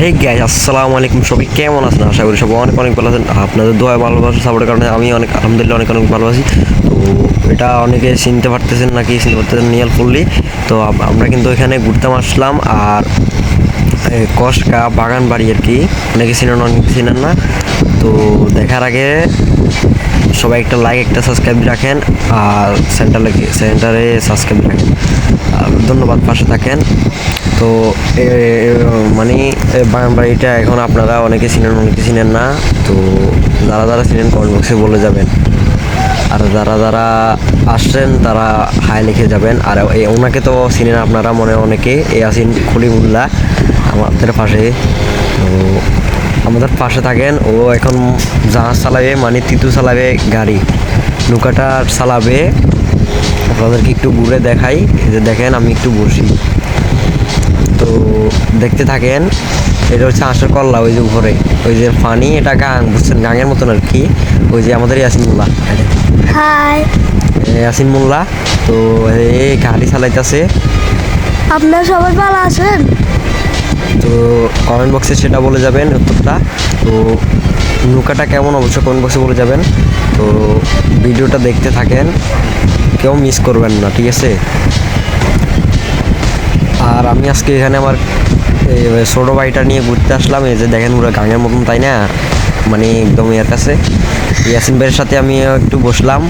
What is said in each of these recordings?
Hey guys, আসসালামু আলাইকুম। সবাই কেমন আছেন? আশা করি সবাই অনেক অনেক ভালো আছেন। আপনাদের দোয়া ভালোবাসা সাপোর্টের কারণে আমি অনেক আলহামদুলিল্লাহ অনেক অনেক ভালো আছি। তো এটা অনেকে চিনতে পারতেছেন নাকি চিনতে পারতেছেন নিয়াল ফুললি। তো আমরা কিন্তু এখানে ঘুরতে আসলাম। আর কসকা বাগান বাড়ি আর কি, অনেকে চিনেন অনেকে চিনেন না। তো দেখার আগে সবাই একটা লাইক একটা সাবস্ক্রাইব রাখেন, আর সেন্টারে সাবস্ক্রাইব রাখেন। আর ধন্যবাদ, পাশে থাকেন। তো মানে বাগান বাড়িটা এখন আপনারা অনেকে চিনেন না। তো যারা যারা চিনেন কমেন্ট বক্সে বলে যাবেন, আর যারা যারা আসছেন তারা হাই লিখে যাবেন। আর ওনাকে তো চিনেন আপনারা মনে অনেকে, ইয়াসিন খলিমুল্লাহ আমাদের পাশে। তো আমাদের পাশে থাকেন। ও এখন জাহাজ চালাবে, মানে তিতু চালাবে, গাড়ি নৌকাটা চালাবে। আপনাদেরকে একটু ঘুরে দেখাই। এই যে দেখেন, আমি একটু বসি, তো দেখতে থাকেন। এটা হচ্ছে আঁশের কল্লা, ওই যে উপরে ওই যে পানি, এটা গাং, বুঝছেন, গাঙের মতন আর কি। ওই যে আমাদের ইয়াসিন মোল্লা, হাই ইয়াসিন মোল্লা। তো এই গাড়ি চালাইতেছে। আপনারা সবাই ভালো আছেন? তো কমেন্ট বক্সে সেটা বলে যাবেন উত্তরটা। তো নৌকাটা কেমন অবশ্যই কমেন্ট বক্সে বলে যাবেন। তো ভিডিওটা দেখতে থাকেন, কেউ মিস করবেন না, ঠিক আছে? আর আমি আজকে এখানে আমার ছোটো ভাইটা নিয়ে ঘুরতে আসলাম। এই যে দেখেন, পুরো গাঙের মতন, তাই না? মানে একদম এর কাছে ইয়াসিন ভাইয়ের সাথে আমি একটু বসলাম।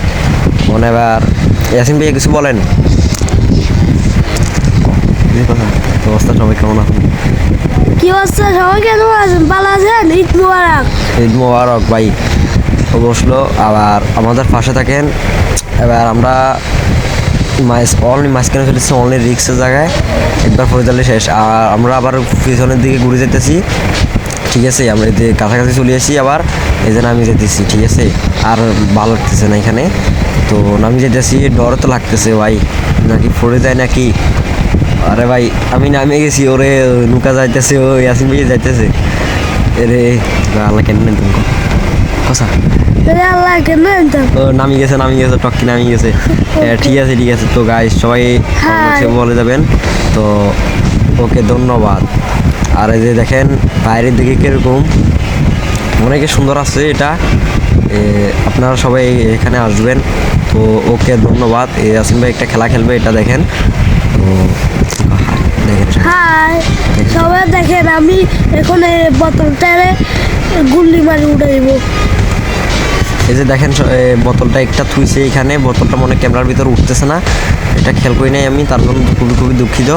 মনে এবার ইয়াসিন ভাইয়া কিছু বলেন। তো অবস্থা সবাই কেমন আছেন? কি অবস্থা? সবাই কেন আছেন? ভালো আছেন? ঈদ মুবারক। ঈদ মোবারক ভাই। ও বসলো, আবার আমাদের পাশে থাকেন। এবার আমরা মাঝখানে ফেলেছি, অনলি রিক্সের জায়গায় একবার ফরিদালে শেষ। আর আমরা আবার পিছনের দিকে ঘুরে যেতেছি, ঠিক আছে? আমরা এতে কাছাকাছি চলে আসি আবার, এই জন্য আমি যেতেছি, ঠিক আছে? আর ভালো লাগতেছে না এখানে। তো নামি যেতেছি, ডর তো লাগতেছে ভাই, নাকি পড়ে যায় নাকি। আরে ভাই, আমি নামে গেছি, ওরে নৌকা যাইতেছে, ও ইয়াসিন ভাই যাইতেছে। এরে আল্লাহ কেন নেন তুমি কথা। আল্লাহ কেন জানতাম? ও নামি গেছে টক্কি নামি গেছে। ঠিক আছে। তো গাইস সবাই বলে যাবেন। তো ওকে, ধন্যবাদ। আর এই যে দেখেন বাইরের দিকে কিরকম, অনেকে সুন্দর আছে এটা। আপনারা সবাই এখানে আসবেন। তো ওকে, ধন্যবাদ। ইয়াসিন ভাই একটা খেলা খেলবে, এটা দেখেন। তো দেখেন হাই সবাই দেখেন, আমি এখন এই বোতলটারে গুল্লি মারি উঠাইব। এই যে দেখেন, বোতলটা একটা থুইছে এখানে, বোতলটা মনে ক্যামেরার ভিতরে উঠতেছে না, এটা খেয়াল করি নাই আমি, তার জন্য খুবই দুঃখিত।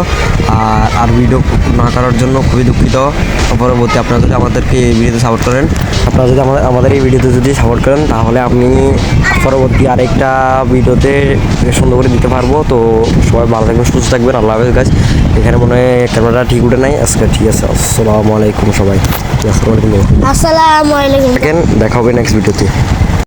আর ভিডিও না করার জন্য খুবই দুঃখিত। পরবর্তী আপনারা যদি আমাদেরকে এই ভিডিওতে সাপোর্ট করেন, আপনারা যদি আমাদের এই ভিডিওতে যদি সাপোর্ট করেন, তাহলে আমি পরবর্তী আরেকটা ভিডিওতে সুন্দর করে দিতে পারবো। তো সবাই ভালো থাকবেন, সুস্থ থাকবেন। আল্লাহ হাফেজ গাইস। এখানে মনে হয় ক্যামেরাটা ঠিক উঠে নাই আজকে, ঠিক আছে? আসসালামু আলাইকুম সবাই। আসসালামু আলাইকুম। দেখা হবে নেক্সট ভিডিওতে।